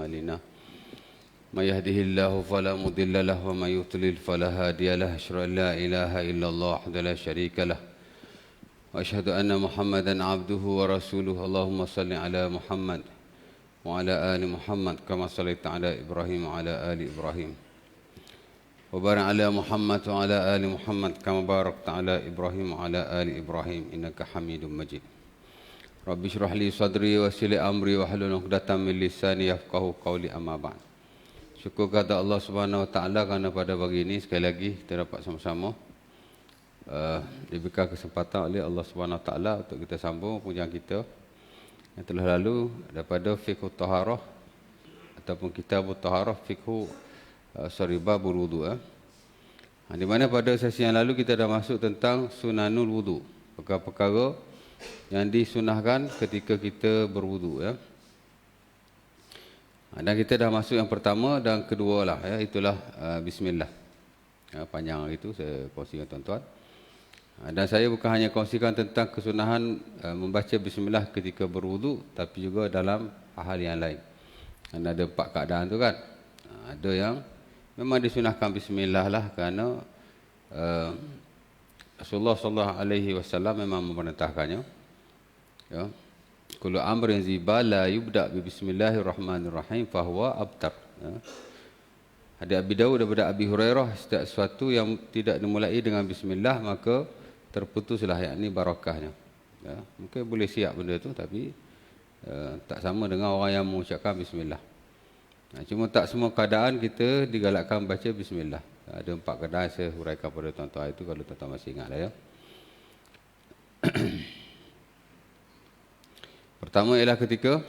أعمالنا من يهده الله فلا مضل له ومن يضلل فلا هادي له أشهد أن لا إله إلا الله وحده لا شريك له وأشهد أن محمدا عبده ورسوله اللهم صل على محمد وعلى آل محمد كما صليت على إبراهيم وعلى آل إبراهيم وبارك على محمد وعلى آل محمد كما باركت على إبراهيم وعلى آل إبراهيم إنك حميد مجيد رب اشرح لي صدري ويسر لي أمري واحلل عقدة من لساني يفقهوا قولي أما بعد. Syukur kepada Allah Subhanahu Wa Taala kerana pada pagi ini sekali lagi kita dapat sama-sama diberikan kesempatan oleh Allah Subhanahu Wa Taala untuk kita sambung pengajian kita yang telah lalu daripada Fiqh Taharah ataupun Kitab Taharah Fiqh Babul Wudu. Di mana pada sesi yang lalu kita dah masuk tentang sunanul wudu, perkara-perkara yang disunahkan ketika kita berwudu. Dan kita dah masuk yang pertama dan kedua lah, itulah Bismillah. Panjang itu saya kongsi dengan tuan-tuan. Dan saya bukan hanya kongsikan tentang kesunahan membaca Bismillah ketika berwudu, tapi juga dalam hal yang lain. Dan ada 4 keadaan tu kan. Ada yang memang disunahkan Bismillah lah kerana Rasulullah SAW memang memerintahkannya. Ya. Kullu amrin ziba la yubda bi bismillahirrahmanirrahim fahuwa abtar. Hadis Abi Daud daripada Abi Hurairah, setiap sesuatu yang tidak dimulai dengan bismillah maka terputuslah, yakni barakahnya. Ya. Mungkin boleh siap benda tu tapi tak sama dengan orang yang mengucapkan bismillah. Cuma tak semua keadaan kita digalakkan baca bismillah. Ada 4 keadaan saya huraikan pada tuan-tuan itu kalau tuan-tuan masih ingat lah ya. Pertama ialah ketika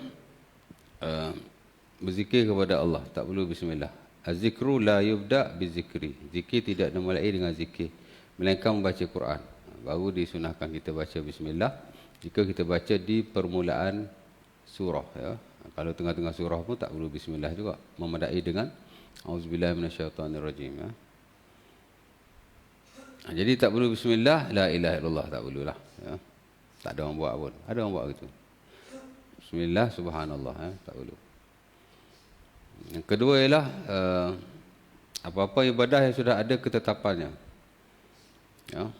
berzikir kepada Allah, tak perlu bismillah. Az-zikru la yubda bizikri. Zikir tidak dimulai dengan zikir, melainkan membaca Quran. Baru disunahkan kita baca bismillah jika kita baca di permulaan surah ya. Kalau tengah-tengah surah pun tak perlu bismillah juga, memadai dengan auzubillahi minasyaitonirrajim ya. Jadi tak perlu bismillah, la ilaha illallah tak perlulah ya. Tak ada orang buat pun. Ada orang buat gitu. Bismillah, subhanallah ya, tak perlu. Yang kedua ialah apa-apa ibadah yang sudah ada ketetapannya. Ya.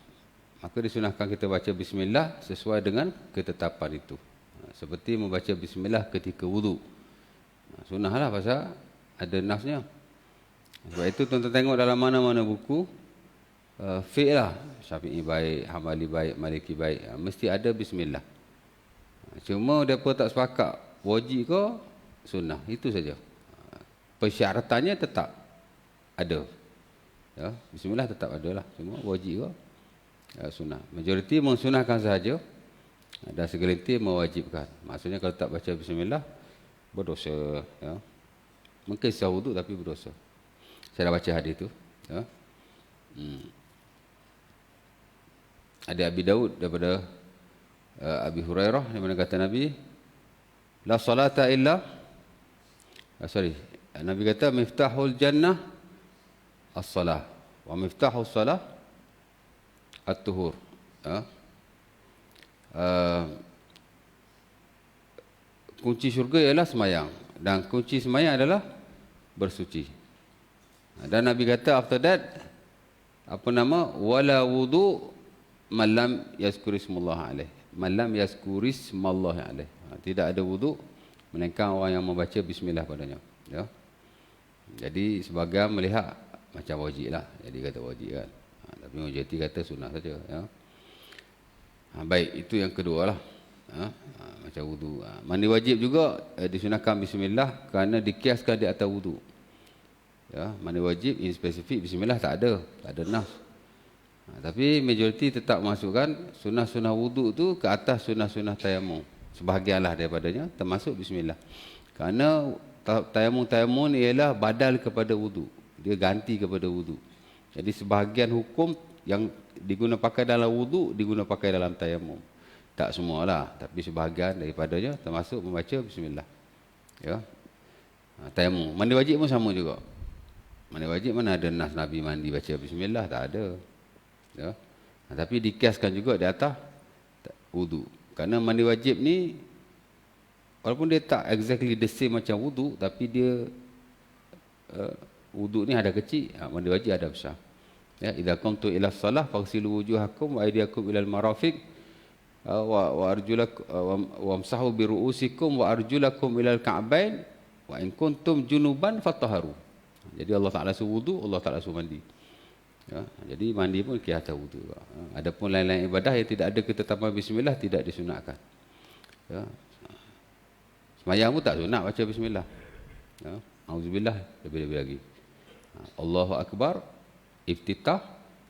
Maka disunahkan kita baca bismillah sesuai dengan ketetapan itu. Seperti membaca bismillah ketika wudu. Sunahlah pasal ada nasnya. Sebab itu tuan-tuan tengok dalam mana-mana buku fiqh lah, Syafi'i baik, Hambali baik, Maliki baik, mesti ada bismillah. Cuma mereka tak sepakat wajib ke sunnah, itu saja. Persyaratannya tetap ada. Ya, bismillah tetap ada lah. Cuma wajib ke sunnah. Majoriti mensunahkan sahaja dan segelintir mewajibkan. Maksudnya kalau tak baca bismillah berdosa ya. Mungkin sah wuduk tapi berdosa. Saya dah baca hadis tu ya. Ada Abi Daud daripada Abi Hurairah yang mana kata Nabi la salata illa Nabi kata miftahul jannah as-salah wa miftahus salah at-tuhur ya. Kunci syurga ialah semayang dan kunci semayang adalah bersuci. Dan Nabi kata after that wala wudu man lam yazkurismullah alaih. Man lam yazkurismullah alaih. Tidak ada wudu melainkan orang yang membaca bismillah padanya ya. Jadi sebagian melihat macam wajib lah, jadi kata wajib kan. Tapi majoriti kata sunnah saja ya. Baik, itu yang kedua lah macam wudu. Mandi wajib juga disunahkan bismillah kerana dikiaskan di atas wudu ya. Mandi wajib in spesifik bismillah tak ada nas. Tapi majoriti tetap masukkan sunnah-sunnah wudu tu ke atas sunnah-sunnah tayamum. Sebahagianlah daripadanya termasuk bismillah. Kerana tayamum ialah badal kepada wudu. Dia ganti kepada wudu. Jadi sebahagian hukum yang diguna pakai dalam wudu diguna pakai dalam tayamum. Tak semualah, tapi sebahagian daripadanya termasuk membaca bismillah. Ya. Tayamum. Mandi wajib pun sama juga. Mandi wajib mana ada nas Nabi mandi baca bismillah, tak ada. Ya. Tapi dikiaskan juga di atas wudu. Kerana mandi wajib ni walaupun dia tak exactly the same macam wudu, tapi dia wudu ni ada kecil, mandi wajib ada besar. Ya, idza qumtu ila shalah faghsilu wujuhakum wa aydiyakum ila al-marafiq wa arjulakum wamsahu bi ru'usikum wa arjulakum ila al-ka'bain wa in kuntum junuban fatahharu. Jadi Allah Taala suruh wudu, Allah Taala suruh mandi. Ya, jadi mandi pun kira atas wudu. Adapun lain-lain ibadah yang tidak ada ketetapan bismillah tidak disunatkan. Ya. Sembahyang pun tak sunat baca bismillah. Ya. Auzubillah lebih-lebih lagi. Allahu akbar, iftitah,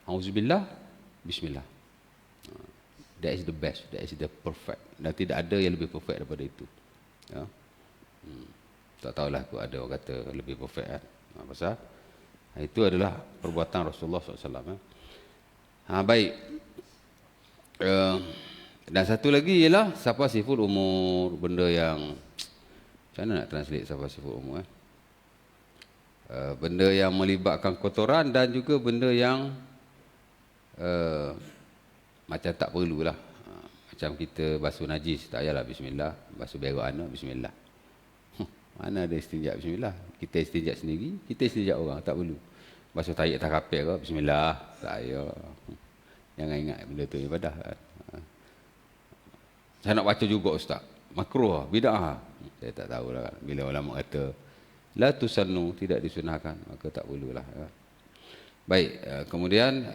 auzubillah, bismillah. That is the best, that is the perfect. Dan tidak ada yang lebih perfect daripada itu. Ya. Tak tahulah aku ada orang kata lebih perfect kan. Pasal itu adalah perbuatan Rasulullah SAW. Baik. Dan satu lagi ialah safasiful umur, benda yang macam mana nak translate safasiful umur? Benda yang melibatkan kotoran dan juga benda yang macam tak perlulah. Macam kita basuh najis, tak payahlah bismillah. Basuh berak anak, bismillah. Mana ada istinjak bismillah? Kita istinjak sendiri, kita istinjak orang, tak perlu. Basuh tarik atas kapek ke, bismillah. Tak payah. Jangan ingat benda tu ibadah. Saya nak baca juga ustaz. Makruh, bid'ah. Saya tak tahulah kan. Bila ulama kata la tusannu, tidak disunahkan, maka tak perlulah. Baik, kemudian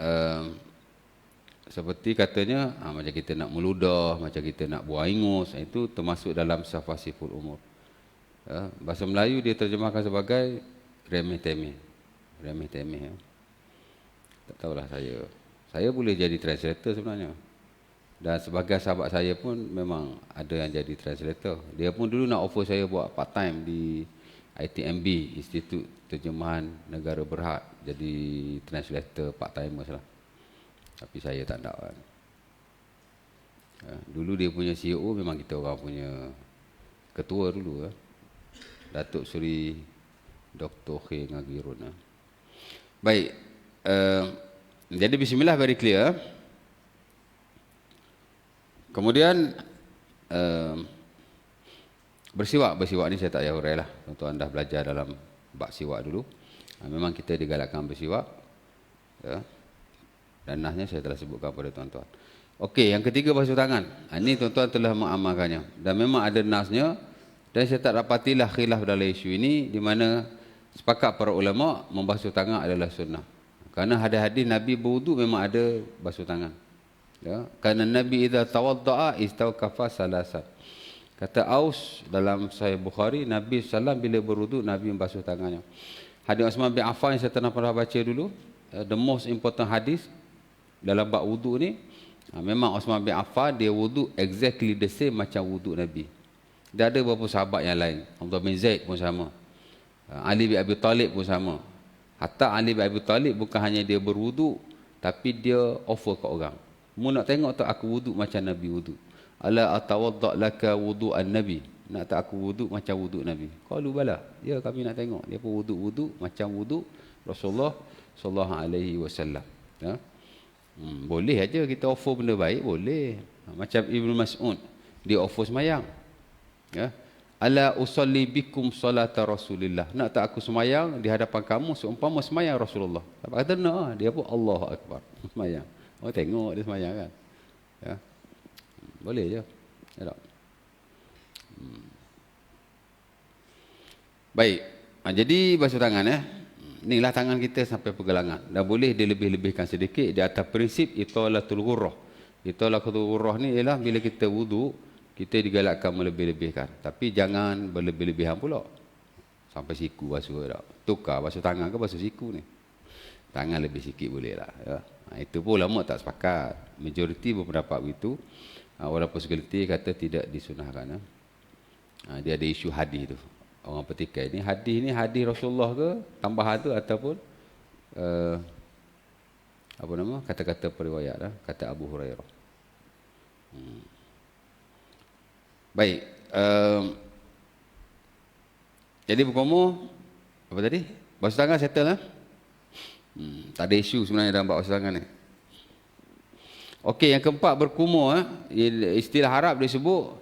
seperti katanya macam kita nak meludah, macam kita nak buang ingus, itu termasuk dalam safasiful umur. Bahasa Melayu dia terjemahkan sebagai remeh-temeh. Remeh-temeh. Tak tahulah saya. Saya boleh jadi translator sebenarnya. Dan sebagai sahabat saya pun memang ada yang jadi translator. Dia pun dulu nak offer saya buat part time di ITMB, Institut Terjemahan Negara Berhad, jadi translator part timers lah. Tapi saya tak nak kan. Dulu dia punya CEO memang kita orang punya ketua dulu Datuk Seri Dr. Khair Ngagirun. Baik, jadi bismillah very clear. Kemudian bersiwak ni saya tak payah hurai lah. Tuan-tuan dah belajar dalam bab siwak dulu. Memang kita digalakkan bersiwak. Ya. Dan nasnya saya telah sebutkan pada tuan-tuan. Okey, yang ketiga basuh tangan. Ini tuan-tuan telah mengamalkannya. Dan memang ada nasnya. Dan saya tak dapatilah khilaf dalam isu ini, di mana sepakat para ulama membasuh tangan adalah sunnah. Kerana hadis-hadis Nabi berwudu memang ada basuh tangan. Ya, kerana Nabi idza tawaddaa istawqafa salasan. Kata Aus dalam Sahih Bukhari, Nabi sallam bila berwudu Nabi membasuh tangannya. Hadis Uthman bin Affan yang saya pernah baca dulu, the most important hadis dalam bab wudu ni, memang Uthman bin Affan dia wudu exactly the same macam wudu Nabi. Dia ada beberapa sahabat yang lain, Abdullah bin Zaid pun sama, Ali bin Abi Talib pun sama. Hatta Ali bin Abi Talib bukan hanya dia berwudu, tapi dia offer ke orang, mu nak tengok tak aku wudu macam Nabi wudu? Ala atawadda laka wudu'an Nabi. Nak tak aku wudu macam wudu Nabi? Qalu bala. Ya, kami nak tengok. Dia pun wudu macam wudu Rasulullah sallallahu alaihi wasallam. Ya. Boleh aja kita offer benda baik, boleh. Macam Ibnu Mas'ud, dia offer semayang. Ya. Ala usalli bikum salata Rasulillah. Nak tak aku semayang di hadapan kamu seumpama semayang Rasulullah? Apa kata nak? Dia pun Allahu akbar. Semayang. Oh, tengok dia semayang kan. Ya. Boleh je. Ya tak? Baik. Jadi basuh tangan inilah tangan kita sampai pergelangan. Dan boleh dilebih-lebihkan sedikit di atas prinsip italatul ghurrah. Italatul ghurrah ni ialah bila kita wudu, kita digalakkan melebih-lebihkan. Tapi jangan berlebih-lebihan pula. Sampai siku basuh tak. Tukar basuh tangan ke basuh siku ni. Tangan lebih sikit boleh lah. Ya. Itu pun ulama tak sepakat. Majoriti berpendapat begitu. Walaupun segelintir kata tidak disunahkan. Dia ada isu hadis tu. Orang petikai ni hadis Rasulullah ke tambahan tu ataupun apa nama kata-kata periwayat kata Abu Hurairah. Baik. Jadi berkumur apa tadi? Basuh tangan settle lah. Tak ada isu sebenarnya dalam basuh tangan ni. Okey, yang keempat berkumur istilah Arab disebut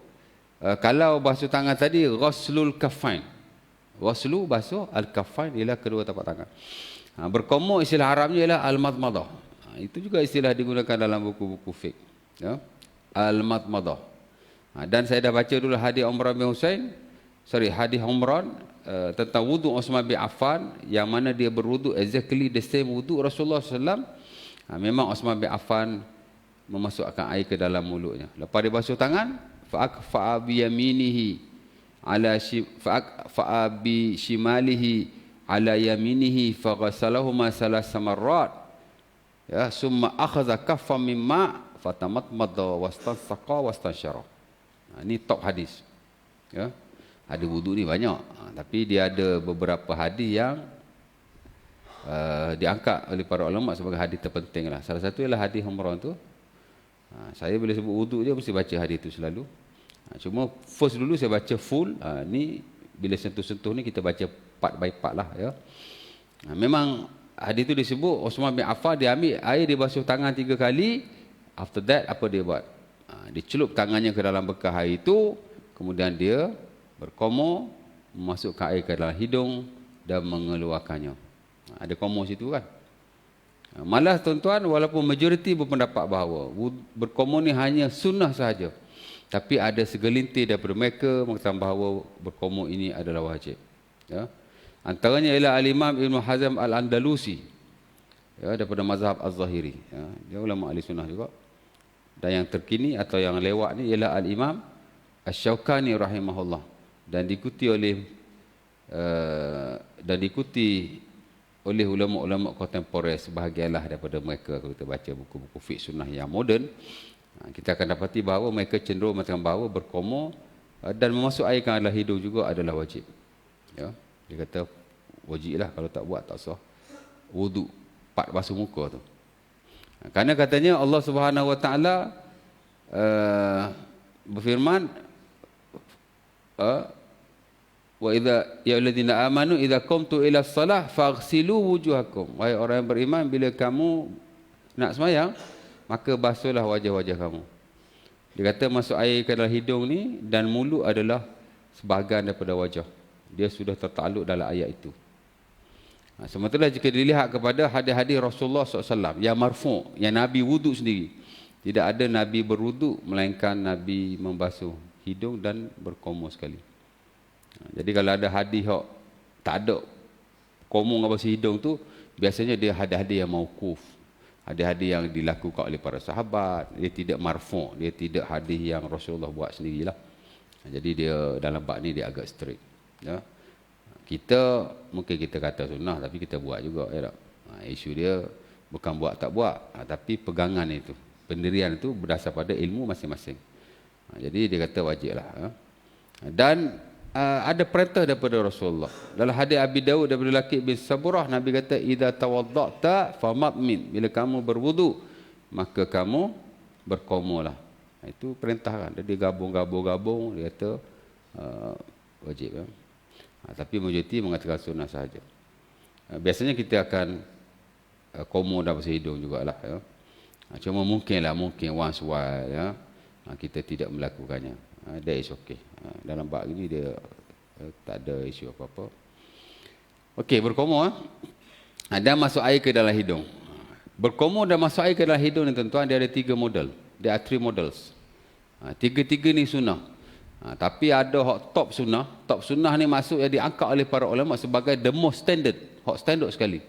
Kalau basuh tangan tadi, ghuslul kaffain. Ghuslu basuh al-kaffain ialah kedua tapak tangan. Berkomuk istilah Arabnya ialah al-madmadah. Itu juga istilah digunakan dalam buku-buku fiqh. Ya? Al-madmadah. Dan saya dah baca dulu hadis Umran bin Husain, hadis Umran tentang wudu Uthman bin Affan, yang mana dia berwudu exactly the same wudu Rasulullah SAW. Memang Uthman bin Affan memasukkan air ke dalam mulutnya. Lepas dia basuh tangan, fa'akfa'a bi yaminihi ala fa'a bi shimalihi ala yaminihi faghasalahuma salas marrat, ya, summa akhadha kaffan min ma' fatamatmadha wastansaqa wastansyara. Ini top hadis, ya. Hadis wudu ni banyak, tapi dia ada beberapa hadis yang diangkat oleh para ulama sebagai hadis terpenting lah. Salah satu ialah hadis Umrah tu. Saya bila sebut wudu je mesti baca hadis tu selalu. Cuma first dulu saya baca full. Ni bila sentuh-sentuh ni kita baca part by part lah, ya. Memang hadis tu disebut Uthman bin Affan dia ambil air, dia basuh tangan 3 kali. After that apa dia buat? Dia celup tangannya ke dalam bekas air itu, kemudian dia berkomor, memasukkan air ke dalam hidung dan mengeluarkannya. Ada komor situ kan. Malah tuan-tuan, walaupun majoriti berpendapat bahawa berkomor ni hanya sunnah sahaja, tapi ada segelintir daripada mereka mengatakan bahawa berkomor ini adalah wajib. Ya. Antaranya ialah Al-Imam Ibn Hazm Al-Andalusi, ya, daripada mazhab Az-Zahiri. Ya. Dia ulama ahli sunnah juga. Dan yang terkini atau yang lewat ni ialah Al-Imam Asy-Syaukani rahimahullah. Dan diikuti oleh ulama-ulama kontemporer sebahagianlah daripada mereka. Kalau kita baca buku-buku fiqh sunnah yang moden, kita akan dapati bahawa mereka cenderung mengatakan bahawa berkomor dan memasuk air ke dalam hidung juga adalah wajib. Ya, dia kata wajiblah, kalau tak buat tak sah wudu, part basuh muka tu. Kerana katanya Allah Subhanahu Wa Taala berfirman, wa idza ya alladziina amanu idza qumtu ila shalah faghsilu wujuhakum. Wahai orang yang beriman, bila kamu nak sembahyang, maka basuhlah wajah-wajah kamu. Dia kata masuk air ke dalam hidung ni dan mulut adalah sebahagian daripada wajah. Dia sudah tertakluk dalam ayat itu. Sementara jika dilihat kepada hadis-hadis Rasulullah SAW yang marfu', yang Nabi wudu sendiri, tidak ada Nabi berwudu melainkan Nabi membasuh hidung dan berkomor sekali. Jadi kalau ada hadis yang tak ada komor dengan basuh hidung tu, biasanya dia hadis-hadis yang mauquf, hadis-hadis yang dilakukan oleh para sahabat. Dia tidak marfu', dia tidak hadis yang Rasulullah buat sendirilah. Jadi dia dalam bab ni dia agak strict, ya. Kita mungkin kita kata sunnah, tapi kita buat juga, ya tak? Isu dia bukan buat tak buat, tapi pegangan itu, pendirian itu berdasar pada ilmu masing-masing. Jadi dia kata wajib lah, ya. Dan ada perintah daripada Rasulullah dalam hadis Abi Daud daripada Laqit bin Saburah. Nabi kata idza tawadda'ta famadmin, bila kamu berwudu maka kamu berkomorlah. Itu perintah kan. Dia gabung, dia kata wajib, ya. Tapi majoriti mengatakan sunnah sahaja. Biasanya kita akan komor dan basuh hidung jugalah, ya. Cuma mungkin once while, ya, kita tidak melakukannya. That is okay. Dalam bab ini dia tak ada isu apa-apa. Okey, berkomor, dan masuk air ke dalam hidung. Berkomor dan masuk air ke dalam hidung ni tuan-tuan, dia ada 3 model. There are 3 models. Tiga-tiga ni sunnah. Tapi ada hak top sunnah. Top sunnah ni masuk yang diangkat oleh para ulama sebagai the most standard, hak standard sekali.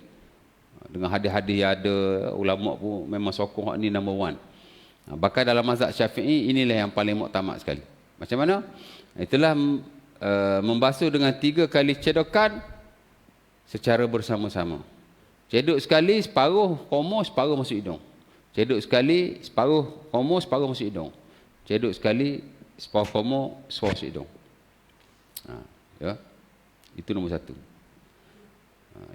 Dengan hadis-hadis yang ada, ulama pun memang sokong hak ni number 1. Bahkan dalam mazhab Syafi'i inilah yang paling muktamad sekali. Macam mana? Itulah membasuh dengan 3 kali cedokan secara bersama-sama. Cedok sekali, separuh komor, separuh masuk hidung. Cedok sekali, separuh komor, separuh masuk hidung. Cedok sekali, separuh komor, separuh masuk hidung. Ya. Itu nombor 1.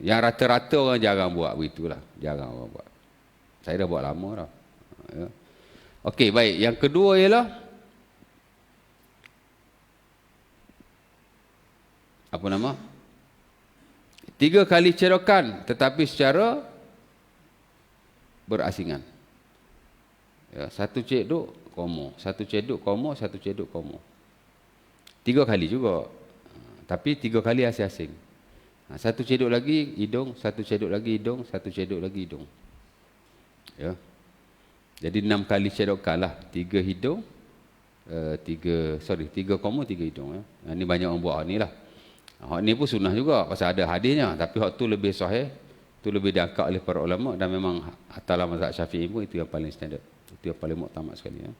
Yang rata-rata orang jarang buat begitulah. Jarang orang buat. Saya dah buat lama dah. Ya. Okey, baik. Yang kedua ialah apa nama? 3 kali cedokan tetapi secara berasingan. Ya, 1 cedok komor, 1 cedok komor, 1 cedok komor. 3 kali juga. Tapi 3 kali asing-asing. Satu cedok lagi hidung, satu cedok lagi hidung, satu cedok lagi hidung. Ya. Jadi 6 kali cedokan lah. 3 hidung, 3 koma 3 hidung. Ini banyak orang buat ni lah. Hak ni pun sunnah juga pasal ada hadisnya. Tapi hak tu lebih sahih, tu lebih diangkat oleh para ulama dan memang atas mazhab Syafi'i pun itu yang paling standard. Itu yang paling muktamad sekali. Ya.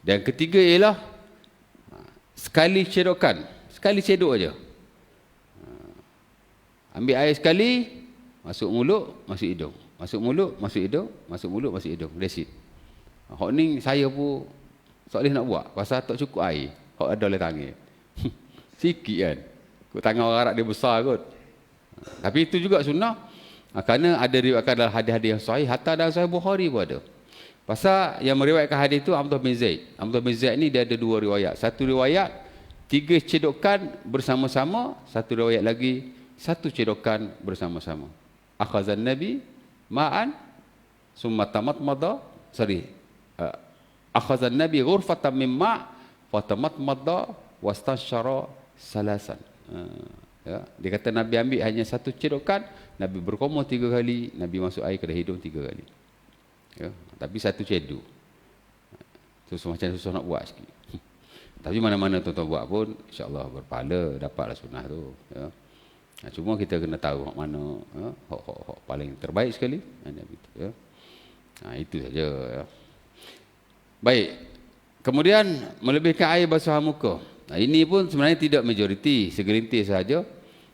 Dan ketiga ialah sekali cedokan. Sekali cedok aja. Ambil air sekali, masuk mulut, masuk hidung. Masuk mulut, masuk hidung, masuk mulut, masuk hidung. That's it. Hak ni saya pun tak boleh nak buat. Pasal tak cukup air. Hak ada oleh tangan. Sikit kan. Tangan orang Arab dia besar kot. Tapi itu juga sunnah. Kerana ada riwayatkan dalam hadis-hadis yang sahih. Hatta dalam Sahih Bukhari pun ada. Pasal yang meriwayatkan hadis itu Abdullah bin Zaid. Abdullah bin Zaid ni dia ada 2 riwayat. Satu riwayat 3 cedokan bersama-sama. Satu riwayat lagi 1 cedokan bersama-sama. Akhazan Nabi ma'an summa tamatmada akhazan Nabi ghurfatan min ma' fatamatmada wastansyara salasan. Ya, dia kata Nabi ambil hanya 1 cedokan, Nabi berkomor 3 kali, Nabi masuk air ke dalam hidung 3 kali. Ya, tapi 1 cedok. Macam susah nak buat sikit. Tapi mana-mana tuan-tuan buat pun insya-Allah berpahala, dapatlah sunnah tu. Ya. Cuma kita kena tahu hak mana, hak paling terbaik sekali. Ya. Itu saja. Ya. Baik. Kemudian melebihkan air basuhan muka. Ini pun sebenarnya tidak majoriti, segelintir sahaja.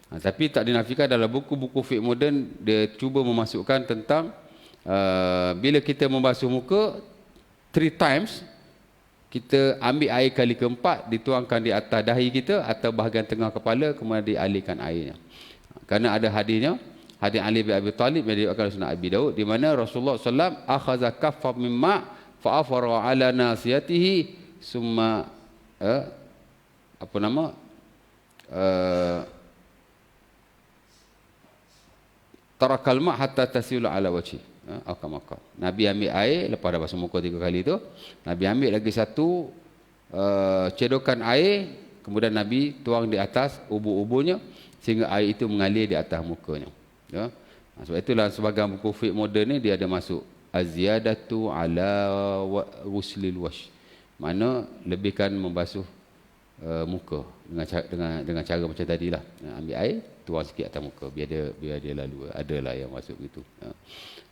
Tapi tak dinafikan dalam buku-buku fiqh moden dia cuba memasukkan tentang bila kita membasuh muka 3 times, kita ambil air kali keempat, dituangkan di atas dahi kita atau bahagian tengah kepala, kemudian dialihkan airnya. Kerana ada hadisnya, hadis Ali bin Abi Talib yang diriwayatkan Sunan Abi Daud, di mana Rasulullah SAW akhaza kaffan min ma' fa afara ala nasiyatihi summa tarakal ma' hatta tasilu ala wajhi. Nabi ambil air lepas dah basuh muka 3 kali tu, Nabi ambil lagi 1 cedokan air, kemudian Nabi tuang di atas ubu-ubunya sehingga air itu mengalir di atas mukanya. Ya. Sebab itulah sebagian buku fiqh moden ni dia ada masuk az-ziyadatu ala ghuslil wash. Mana lebihkan membasuh muka dengan cara macam tadilah. Ambil air, tuang sikit atas muka biar dia lalu. Adalah yang masuk gitu. Ya.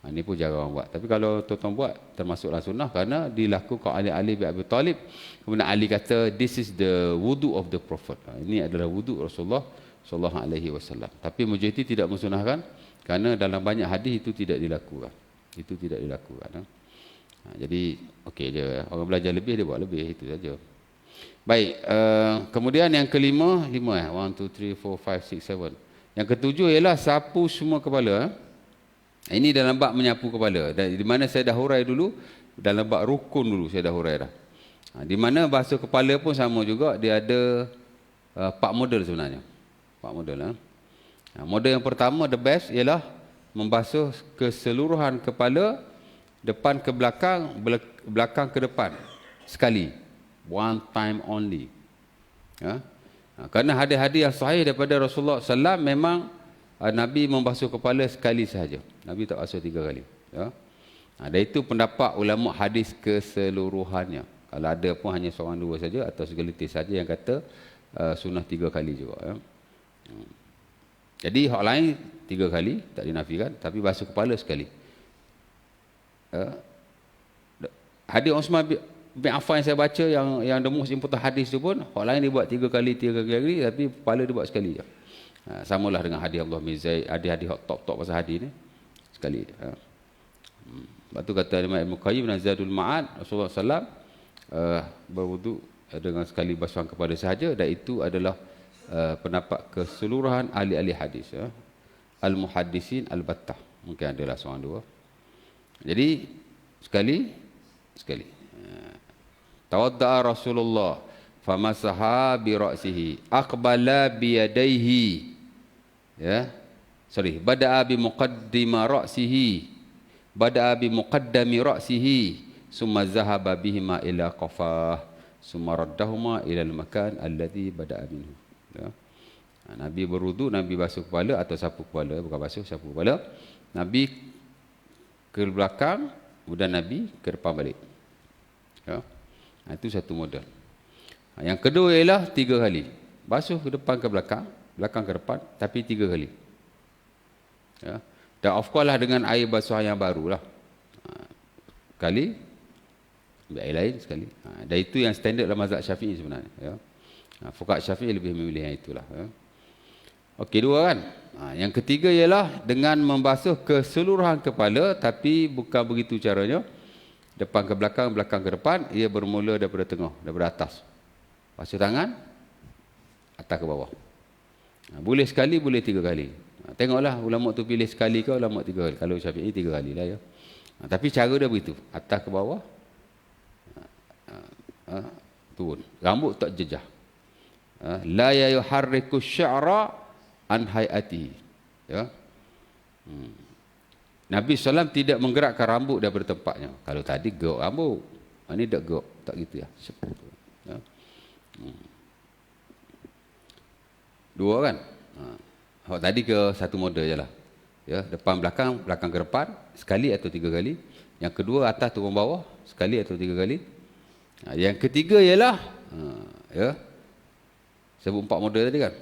Ini pun jarang orang buat. Tapi kalau tuan-tuan buat, termasuklah sunnah kerana dilakukan oleh Ali bin Abi Talib. Kemudian Ali kata, this is the wudu of the Prophet. Ini adalah wudu Rasulullah sallallahu alaihi wasallam. Tapi majoriti tidak mensunahkan kerana dalam banyak hadis itu tidak dilakukan. Itu tidak dilakukan. Jadi okey je. Orang belajar lebih dia buat lebih, itu saja. Baik, kemudian yang kelima, 1 2 3 4 5 6 7. Yang ketujuh ialah sapu semua kepala. Ini dalam bab menyapu kepala. Dan di mana saya dah hurai dulu, dalam bab rukun dulu saya dah hurai dah. Di mana basuh kepala pun sama juga, dia ada 4 model sebenarnya. 4 model. Model yang pertama, the best, ialah membasuh keseluruhan kepala, depan ke belakang, belakang ke depan. Sekali. One time only. Ya. Kerana hadis-hadis yang sahih daripada Rasulullah SAW memang Nabi membasuh kepala sekali sahaja. Nabi tak basuh 3 kali. Ya. Dan itu pendapat ulama hadis keseluruhannya. Kalau ada pun hanya seorang 2 saja atau segelintir saja yang kata sunnah 3 kali juga. Ya. Jadi hak lain 3 kali tak dinafikan, tapi basuh kepala sekali. Hadis Uthman bin Affan yang saya baca yang the most important hadis tu pun hak lain dia buat 3 kali, tapi kepala dia buat sekali je. Samalah dengan hadis Abdullah bin Zaid, hadis hak top pasal hadis ni sekali. Lepas tu kata Imam Ibn Qayyim dan Zadul Ma'ad, Rasulullah SAW berwudu dengan sekali basuhan kepada sahaja, dan itu adalah pendapat keseluruhan ahli-ahli hadis, al-muhaddisin al-battah. Mungkin adalah seorang 2. Jadi sekali tawadda'a Rasulullah famasaha bi ra'sihi aqbala bi yadayhi, bada'a bi muqaddami ra'sihi summa zahaba bihima ila qafah summa raddahuma ila al-makan alladhi bada'a minhu. Ya. Nabi berwuduk, Nabi basuh kepala atau sapu kepala, bukan basuh, sapu kepala. Nabi ke belakang, kemudian Nabi ke depan balik. Ya. Itu satu model. Yang kedua ialah 3 kali. Basuh ke depan ke belakang, belakang ke depan, tapi 3 kali. Ya. Dan of course lah dengan air basuhan yang baru lah. Sekali, ambil air lain sekali. Dan itu yang standard dalam mazhab Syafi'i sebenarnya. Ya. Fuqaha Syafi'i lebih memilih yang itulah. Ya. Okey, 2 kan. Yang ketiga ialah dengan membasuh keseluruhan kepala, tapi bukan begitu caranya. Depan ke belakang, belakang ke depan, ia bermula daripada tengah, daripada atas. Basuh tangan, atas ke bawah. Boleh sekali, boleh 3 kali. Tengoklah ulama tu pilih sekali ke ulama 3 kali. Kalau Syafi'i 3 kali lah ya. Tapi cara dia begitu, atas ke bawah, turun. Rambut tak jejah. La yuharriku sya'ra an hayatihi. Ya. Nabi SAW tidak menggerakkan rambut daripada tempatnya. Kalau tadi gerak rambut, ini tak gerak, tak gitu ya. Ya. 2 kan. Tadi ke satu model je lah. Ya, depan belakang, belakang ke depan, sekali atau 3 kali. Yang kedua atas turun bawah, sekali atau 3 kali. Yang ketiga ialah ya, sebut 4 model tadi kan.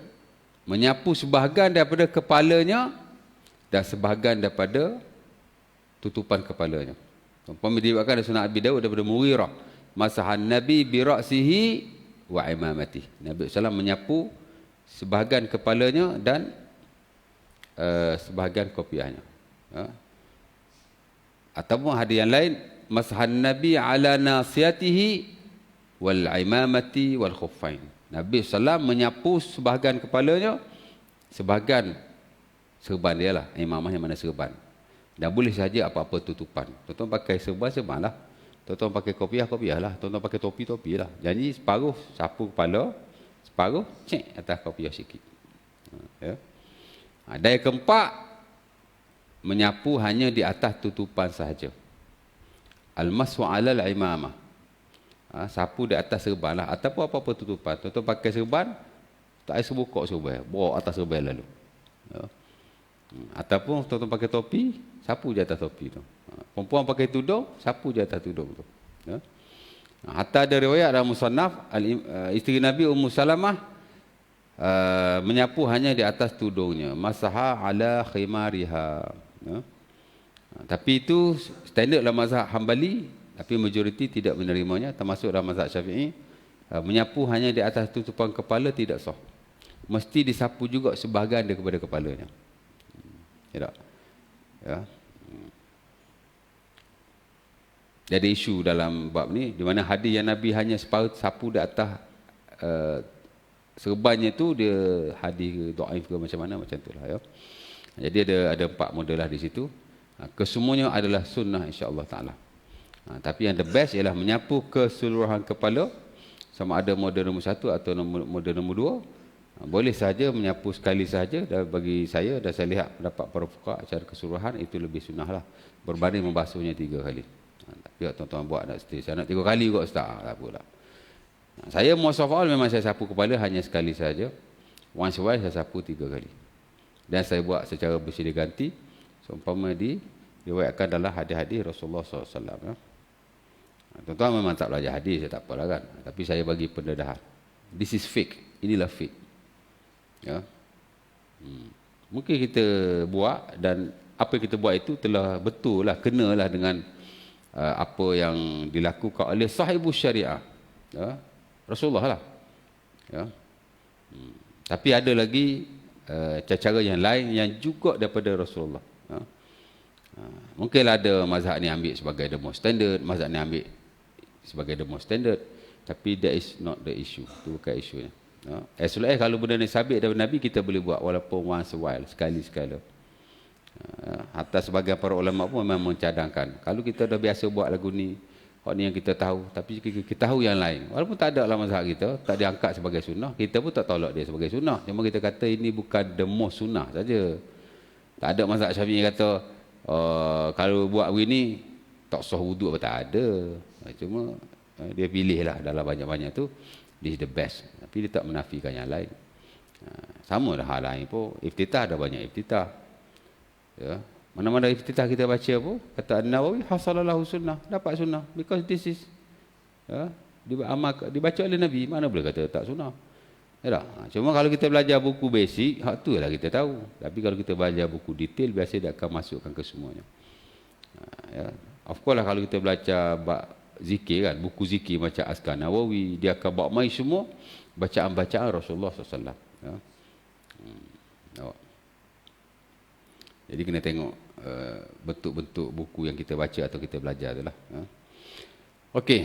Menyapu sebahagian daripada kepalanya dan sebahagian daripada tutupan kepalanya. Umpama diriwayatkan dari Sunan Abi Daud daripada Mughirah, masahan Nabi bi ra'sihi wa imamati. Nabi SAW menyapu sebahagian kepalanya dan sebahagian kopiahnya. Ya. Ataupun hadis yang lain, masahan Nabi ala nasiyatihi wal imamati wal khuffain. Nabi SAW menyapu sebahagian kepalanya, sebahagian serban dia lah. Imamah yang mana serban. Dan boleh saja apa-apa tutupan. Tuan-tuan pakai serban, serban lah. Tuan-tuan pakai kopiah, kopiah lah. Tuan-tuan pakai topi, topi lah. Jadi separuh sapu kepala, separuh cek atas kopiah sikit. Ya. Dan yang keempat, menyapu hanya di atas tutupan sahaja. Al-mashu alal imamah. Sapu di atas serban lah. Ataupun apa-apa tutupan. Tuan-tuan pakai serban, tak payah buka serban. Bawa atas serban lalu. Ya. Ataupun tuan-tuan pakai topi, sapu di atas topi tu. Perempuan pakai tudung, sapu di atas tudung tu. Ya. Hatta ada riwayat dalam Musannaf, isteri Nabi Ummu Salamah menyapu hanya di atas tudungnya. Masaha ala khimariha. Ya. Tapi itu standard dalam mazhab Hambali, tapi majoriti tidak menerimanya, termasuk dalam mazhab Syafi'i. Menyapu hanya di atas tutupan kepala tidak sah. Mesti disapu juga sebahagian daripada kepalanya. Ya tak? Ya. Jadi isu dalam bab ni, di mana hadis yang Nabi hanya separuh sapu di atas serbannya tu, dia hadis dhaif ke macam mana, macam tu lah ya. Jadi ada 4 model lah di situ. Kesemuanya adalah sunnah insya-Allah taala. Tapi yang the best ialah menyapu keseluruhan kepala, sama ada model nombor 1 atau model nombor 2. Boleh saja menyapu sekali saja. Dan bagi saya, dan saya lihat pendapat para fuqaha secara keseluruhan, itu lebih sunnah lah berbanding membasuhnya 3 kali. Tapi tuan-tuan buat nak stay, saya nak 3 kali juga ustaz, tak apalah. Saya most of all memang saya sapu kepala hanya sekali saja. Once a while saya sapu 3 kali. Dan saya buat secara bersilih ganti, seumpama diriwayatkan dalam hadis-hadis Rasulullah SAW. Ya. Tuan-tuan memang tak belajar hadis, saya tak apalah kan. Tapi saya bagi pendedahan. This is fake. Inilah fake. Ya. Mungkin kita buat, dan apa yang kita buat itu telah betul lah, kenalah dengan apa yang dilakukan oleh sahibus syariah. Ya. Rasulullah lah. Ya. Tapi ada lagi cara yang lain yang juga daripada Rasulullah. Ya. Mungkinlah ada mazhab ni ambil sebagai the most standard, mazhab ni ambil sebagai the most standard, tapi that is not the issue. Itu bukan isunya. Ya. As long as kalau benda ni sabit daripada Nabi, kita boleh buat walaupun once a while, sekali-sekala. Hatta sebagian para ulama pun memang mencadangkan, kalau kita dah biasa buat lagu ni, hak ni yang kita tahu, tapi kita tahu yang lain, walaupun tak ada dalam mazhab kita, tak diangkat sebagai sunnah, kita pun tak tolak dia sebagai sunnah. Cuma kita kata ini bukan the most sunnah saja. Tak ada mazhab Syafi'i kata kalau buat begini tak sah wuduk apa tak ada. Cuma dia pilih lah dalam banyak-banyak tu, this is the best. Tapi dia tak menafikan yang lain. Sama lah hal lain pun. Iftitah ada banyak iftitah. Ya. Mana-mana iftitah kita baca pun, kata An-Nawawi, hasalallahu sunnah, dapat sunnah. Because this is, dibaca oleh Nabi, mana boleh kata tak sunnah. Ya tak? Cuma kalau kita belajar buku basic, hak tu lah kita tahu. Tapi kalau kita belajar buku detail, biasa dia akan masukkan ke semuanya. Ya. Of course lah kalau kita belajar zikir kan, buku zikir macam Azkar Nawawi, dia akan bawa mai semua bacaan-bacaan Rasulullah SAW. Ya. Jadi kena tengok bentuk-bentuk buku yang kita baca atau kita belajar tu lah. Ya. Okey.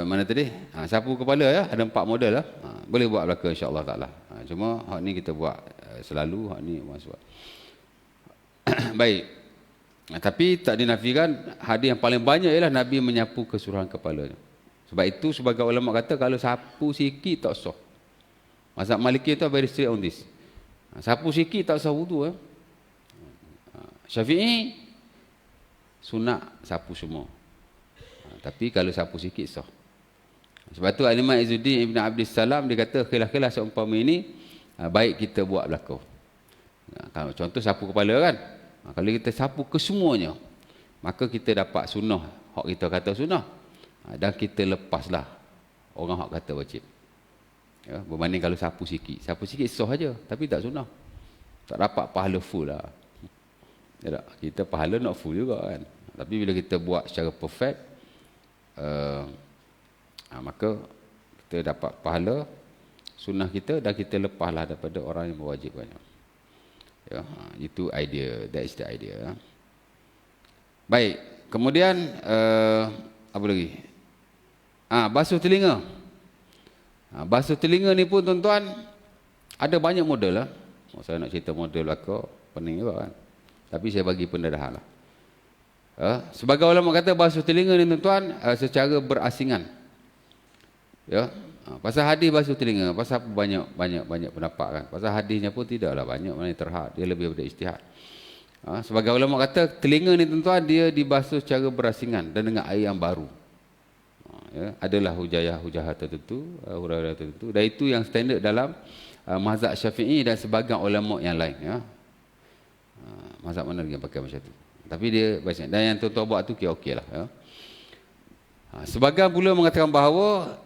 Mana tadi? Sapu kepala ya, ada 4 model lah. Boleh buat belaka insya-Allah taala. Cuma hak ni kita buat selalu, hak ni masuk. Baik. Tapi tak dinafikan hadis yang paling banyak ialah Nabi menyapu keseluruhan kepalanya. Sebab itu sebagai ulama kata kalau sapu sikit tak sah. Mazhab Maliki tu very strict on this. Sapu sikit tak sah wudu. Syafi'i sunat sapu semua. Tapi kalau sapu sikit sah. Sebab tu Al-Imam Izzuddin Ibn Abdus Salam dia kata khilaf-khilaf seumpama ini baik kita buat belaka. Kalau contoh sapu kepala kan. Kalau kita sapu kesemuanya, maka kita dapat sunnah. Hak kita kata sunnah. Dan kita lepaslah orang hak kata wajib. Ya, berbanding kalau sapu sikit. Sapu sikit sah aja, tapi tak sunnah. Tak dapat pahala full lah. Ya tak? Kita pahala not full juga kan. Tapi bila kita buat secara perfect, maka kita dapat pahala sunnah kita dan kita lepaslah daripada orang yang mewajibkannya. Ya, itu idea, that is the idea. Baik, kemudian apa lagi? Basuh telinga. Basuh telinga ni pun tuan-tuan ada banyak model lah. Saya nak cerita model belaka pening juga kan. Tapi saya bagi pendarahan lah. Sebagai ulama kata basuh telinga ni tuan-tuan secara berasingan. Ya. Pasal hadis basuh telinga, pasal apa banyak pendapat kan. Pasal hadisnya pun tidaklah banyak, mana terhad, dia lebih daripada ijtihad. Sebagai ulama kata telinga ni tuan-tuan dia dibasuh secara berasingan dan dengan air yang baru. Ya, adalah hujah tertentu, huraiah tertentu, dan itu yang standard dalam mazhab Syafi'i dan sebagian ulama yang lain ya. Mazhab mana lagi yang pakai macam tu. Tapi dia baca dan yang tuan-tuan buat tu okey lah ya. Sebagian pula mengatakan bahawa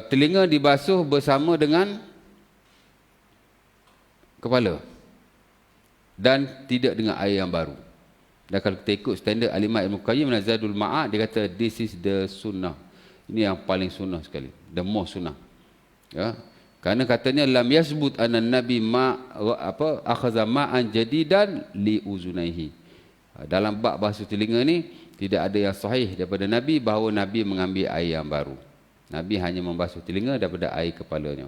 telinga dibasuh bersama dengan kepala dan tidak dengan air yang baru. Dan kalau kita ikut standard Al-Imam Ibn Qayyim Zadul Ma'ad, dia kata this is the sunnah. Ini yang paling sunnah sekali, the most sunnah. Ya. Karena katanya lam yasbut anna nabi akhadha ma'an jadidan li uzunaihi. Dalam bab basuh telinga ni tidak ada yang sahih daripada Nabi bahawa Nabi mengambil air yang baru. Nabi hanya membasuh telinga daripada air kepalanya.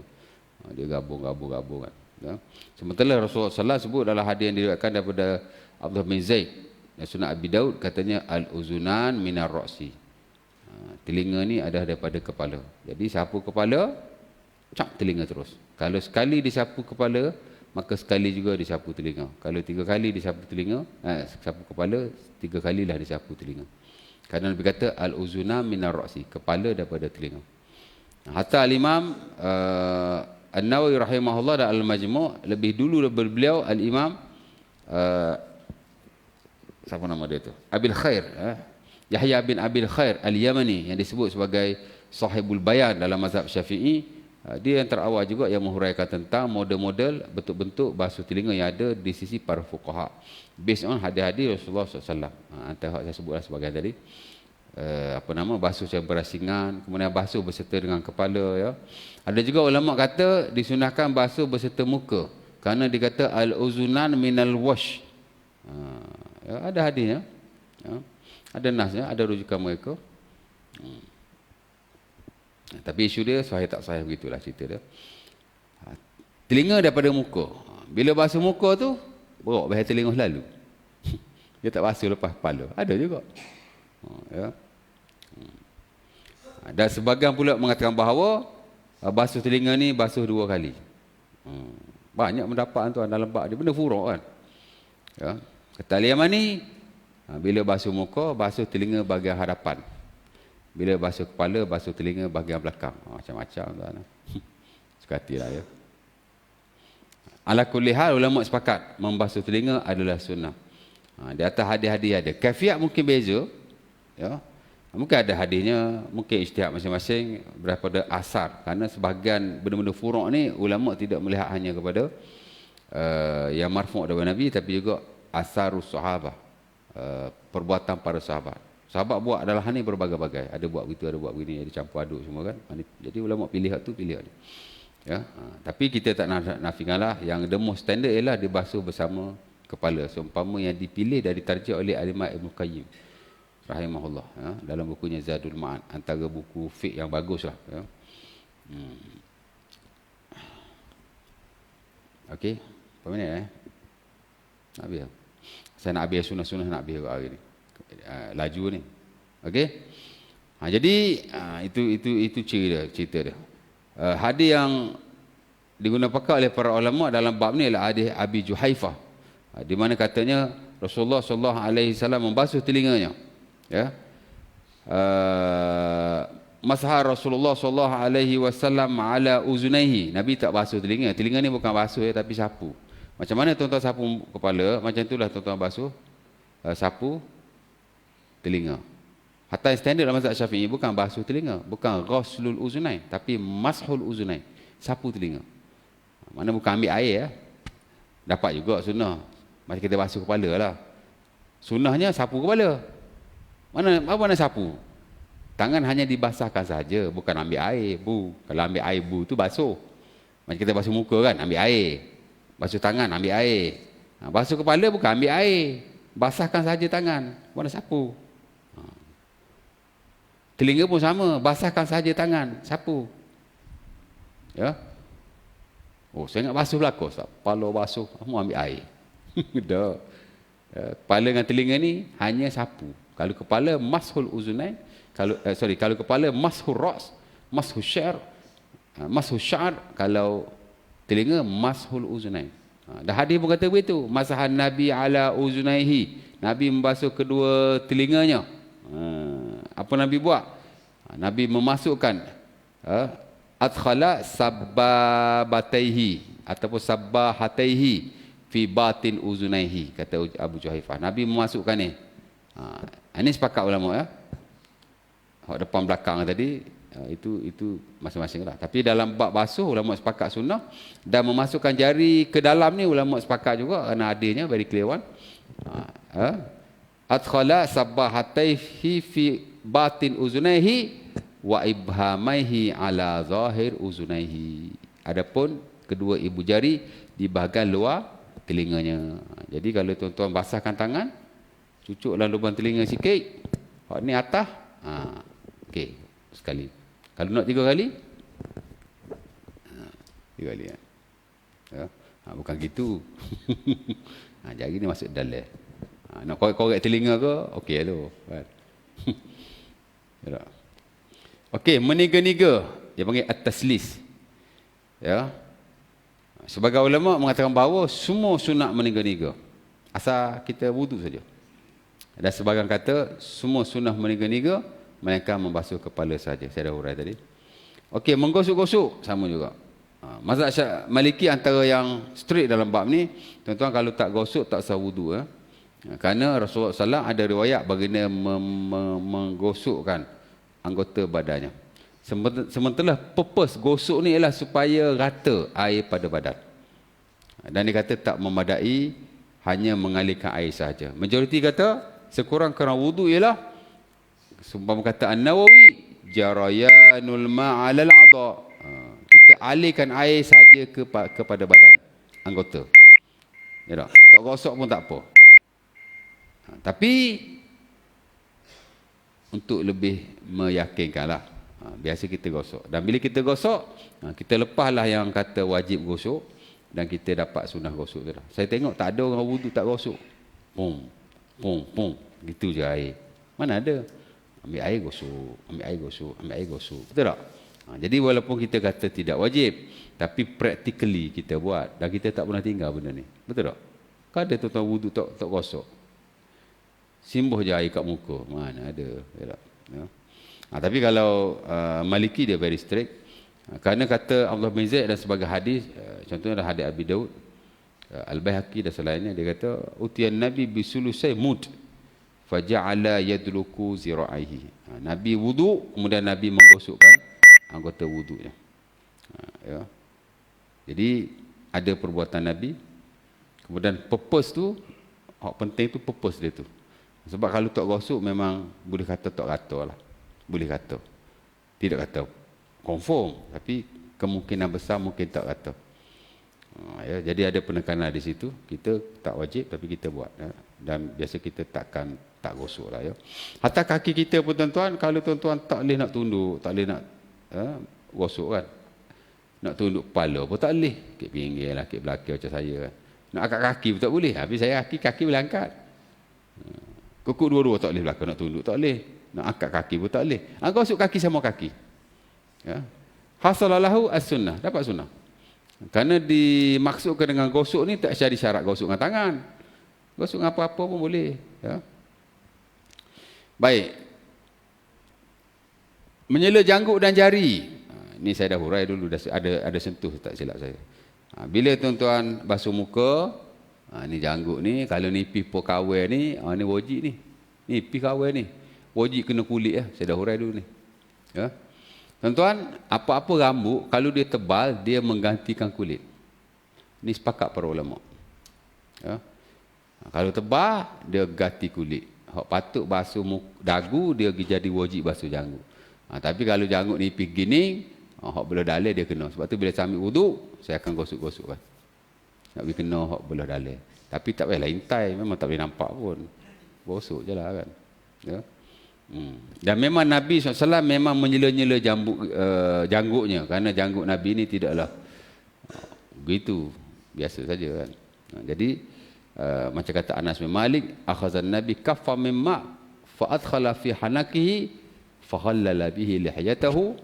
Dia gabung kan. Ya. Sementara Rasulullah SAW sebut dalam hadis yang diriwayatkan daripada Abdullah bin Zaid dan Sunan Abi Daud katanya al-uzunan minar ra'si. Telinga ni ada daripada kepala. Jadi sapu kepala, telinga terus. Kalau sekali disapu kepala, maka sekali juga disapu telinga. Kalau 3 kali disapu telinga, sapu kepala, 3 kalilah disapu telinga. Kerana Nabi kata al-uzunan minar ra'si, kepala daripada telinga. Hatta al-Imam An-Nawawi rahimahullah dan Al-Majmu' lebih dulu daripada beliau al-Imam siapa nama dia tu? Abil Khair, Yahya bin Abil Khair Al-Yamani yang disebut sebagai Sahibul Bayan dalam mazhab Syafi'i. Dia yang terawal juga yang menghuraikan tentang model-model bentuk-bentuk basuh telinga yang ada di sisi para fuqaha based on hadis-hadis Rasulullah SAW. Antara saya sebutlah sebagai tadi basuh secara berasingan, kemudian basuh berserta dengan kepala ya. Ada juga ulama kata disunahkan basuh berserta muka kerana dikata al-uzunan minal wash. Ya, ada hadisnya ya. Ada nasnya, ada rujukan mereka. Tapi isu dia sahih tak sahih begitulah cerita dia. Telinga daripada muka. Bila basuh muka tu bawa bahaya telinga selalu. Dia tak basuh lepas kepala. Ada juga. Ya. Dan sebagian pula mengatakan bahawa basuh telinga ni basuh 2 kali. Banyak mendapat tuan dalam bab dia benda furuk kan. Ya. Kata Al-Yamani Bila basuh muka, basuh telinga bahagian hadapan. Bila basuh kepala, basuh telinga bahagian belakang. Macam-macam tuan. Sekatilah ya. Ala kulli hal, ulama sepakat membasuh telinga adalah sunnah. Di atas hadis-hadis ada. Kaifiat mungkin beza. Ya. Mungkin ada hadisnya, mungkin ijtihad masing-masing daripada asar. Kerana sebahagian benda-benda furuk ni, ulama tidak melihat hanya kepada yang marfu' daripada Nabi, tapi juga asarus sahabah. Perbuatan para sahabat. Sahabat buat adalah ni berbagai-bagai. Ada buat begitu, ada buat begini, ada campur aduk semua kan. Jadi ulama pilih tu, pilih ni. Ya, tapi kita tak nafikanlah yang the most standard ialah dibasuh bersama kepala. Seumpama yang dipilih dari tarjih oleh Al-Imam Ibn Qayyim rahimahullah, ya, dalam bukunya Zadul Ma'ad, antara buku fiqh yang bagus lah. Ya. Okey, apa minit nak habis? Saya nak habis sunnah-sunnah, nak habis hari ni. Laju ni. Okey. Jadi itu cerita dia. Hadis yang digunakan pakai oleh para ulama dalam bab ni adalah hadis Abi Juhaifah, di mana katanya Rasulullah sallallahu alaihi wasallam membasuh telinganya. Ya. Masah Rasulullah sallallahu alaihi wasallam ala uzunaihi. Nabi tak basuh telinga. Telinga ni bukan basuh ya, tapi sapu. Macam mana tuan-tuan sapu kepala, macam itulah tuan-tuan basuh sapu telinga. Hatta standard dalam mazhab Syafi'i bukan basuh telinga, bukan ghuslul uzunain, tapi mashul uzunain, sapu telinga. Mana bukan ambil air ya. Dapat juga sunnah. Macam kita basuh kepala lah. Sunnahnya sapu kepala. Mana sapu? Tangan hanya dibasahkan saja, bukan ambil air. Kalau ambil air tu basuh. Macam kita basuh muka kan, ambil air. Basuh tangan, ambil air. Basuh kepala bukan ambil air. Basahkan saja tangan. Mana sapu? Telinga pun sama, basahkan saja tangan, sapu. Ya. Saya nak basuh belakang, kepala basuh, kamu ambil air. Dah. Kepala dengan telinga ni hanya sapu. Kalau kepala mashul uzunain, kalau kepala mashul ra's, mashul syar, kalau telinga mashul uzunain. Dah hadis pun kata begitu, masahan Nabi ala uzunaihi. Nabi membasuh kedua telinganya. Apa Nabi buat? Nabi memasukkan adkhala sabbabataihi ataupun sabbahataihi fi batin uzunaihi, kata Abu Juhaifah. Nabi memasukkan ni. Ini sepakat ulama ya. Depan belakang tadi itu masing-masing lah. Tapi dalam bab basuh ulama sepakat sunnah, dan memasukkan jari ke dalam ni ulama sepakat juga kerana adanya very clear one. Adkhala sabbahataihi fi batin uzunaihi wa ibhamaihi ala zahir uzunaihi. Adapun kedua ibu jari di bahagian luar telinganya. Jadi kalau tuan-tuan basahkan tangan, cucuklah lubang telinga sikit. Hak ni atas. Okey, sekali. Kalau nak 3 kali? 3 kali ya. Bukan gitu. Jari ni masuk dalam. Nak korek telinga ke? Okey tu. Okey, meniga-niga. Dia panggil at-taslis. Ya. Sebagai ulama mengatakan bahawa semua sunat meniga-niga. Asal kita wudu saja. Dan sebagian kata semua sunat meniga-niga melainkan membasuh kepala saja. Saya dah urai tadi. Okey, menggosok-gosok sama juga. Mazhab Maliki antara yang strict dalam bab ni, tuan-tuan kalau tak gosok tak sah wudu ya. Kerana Rasulullah SAW ada riwayat baginda menggosokkan anggota badannya. Sementara purpose gosok ni ialah supaya rata air pada badan. Dan dia kata tak memadai hanya mengalirkan air sahaja. Majoriti kata sekurang-kurang wudu ialah, seumpama kata An-Nawawi, jarayanul ma'alal adha. Kita alirkan air sahaja kepada badan, anggota. Ya tak? Tak gosok pun tak apa. Tapi untuk lebih meyakinkanlah, biasa kita gosok. Dan bila kita gosok, kita lepaslah yang kata wajib gosok dan kita dapat sunnah gosok tu lah. Saya tengok tak ada orang wudu tak gosok. Pum, gitu je air. Mana ada? Ambil air gosok, ambil air gosok, ambil air gosok. Betul tak? Jadi walaupun kita kata tidak wajib, tapi practically kita buat dan kita tak pernah tinggal benda ni. Betul tak? Kan ada tuan-tuan wudu tak gosok. Simbuh je air kat muka. Mana ada. Ya. Tapi kalau Maliki dia very strict. Kerana kata Abdullah bin Zaid dan sebagai hadis, contohnya ada hadis Abi Daud, Al-Baihaqi dan selainnya, dia kata utiyan Nabi bisulusai mud faja'ala yadluku zira'aihi. Nabi wudu, kemudian Nabi menggosokkan anggota wudunya. Ya. Jadi ada perbuatan Nabi, kemudian purpose tu, hak penting tu purpose dia tu. Sebab kalau tak gosok memang boleh kata tak kata lah. Boleh kata. Tidak kata confirm, tapi kemungkinan besar mungkin tak kata. Ya, jadi ada penekanan di situ. Kita tak wajib tapi kita buat. Ya. Dan biasa kita tak gosok lah. Ya. Hatta kaki kita pun tuan-tuan, kalau tuan-tuan tak boleh nak tunduk, tak boleh nak gosok kan. Nak tunduk kepala pun tak boleh. Kek pinggir lah, kek belakang macam saya kan. Nak angkat kaki pun tak boleh. Habis saya kaki boleh angkat. Kukuk dua-dua tak boleh belakang, nak tunduk tak boleh. Nak angkat kaki pun tak boleh. Gosok kaki sama kaki. Ya. Hasalalahu as-sunnah, dapat sunnah. Kerana dimaksudkan dengan gosok ni tak syari syarat gosok dengan tangan. Gosok dengan apa-apa pun boleh. Ya. Baik. Menyela janggut dan jari. Ni saya dah hurai dulu, ada sentuh tak silap saya. Bila tuan-tuan basuh muka, ni janggut ni, kalau ni pi pokawai ni, ni wajib ni. Ni pi kawai ni. Wajib kena kulit ya. Saya dah hurai dulu ni. Ya. Tuan-tuan, apa-apa rambut, kalau dia tebal, dia menggantikan kulit. Ini sepakat para ulama. Ya. Kalau tebal, dia ganti kulit. Hak patut basuh dagu, dia jadi wajib basuh janggut. Tapi kalau janggut ni pergi gini, hak belah dalai dia kena. Sebab tu bila saya ambil wuduk, saya akan gosok-gosok kan. Nak pergi kena hak belah dalai. Tapi tak payahlah intai, memang tak boleh nampak pun. Gosok je lah kan. Ya. Dan memang Nabi SAW memang menyela-nyela janggutnya, kerana janggut Nabi ni tidaklah begitu biasa saja kan. Jadi macam kata Anas bin Malik, akhazan Nabi kaffa mimma fa adkhala fi hanakihi fa khallala bihi lihiyatahu.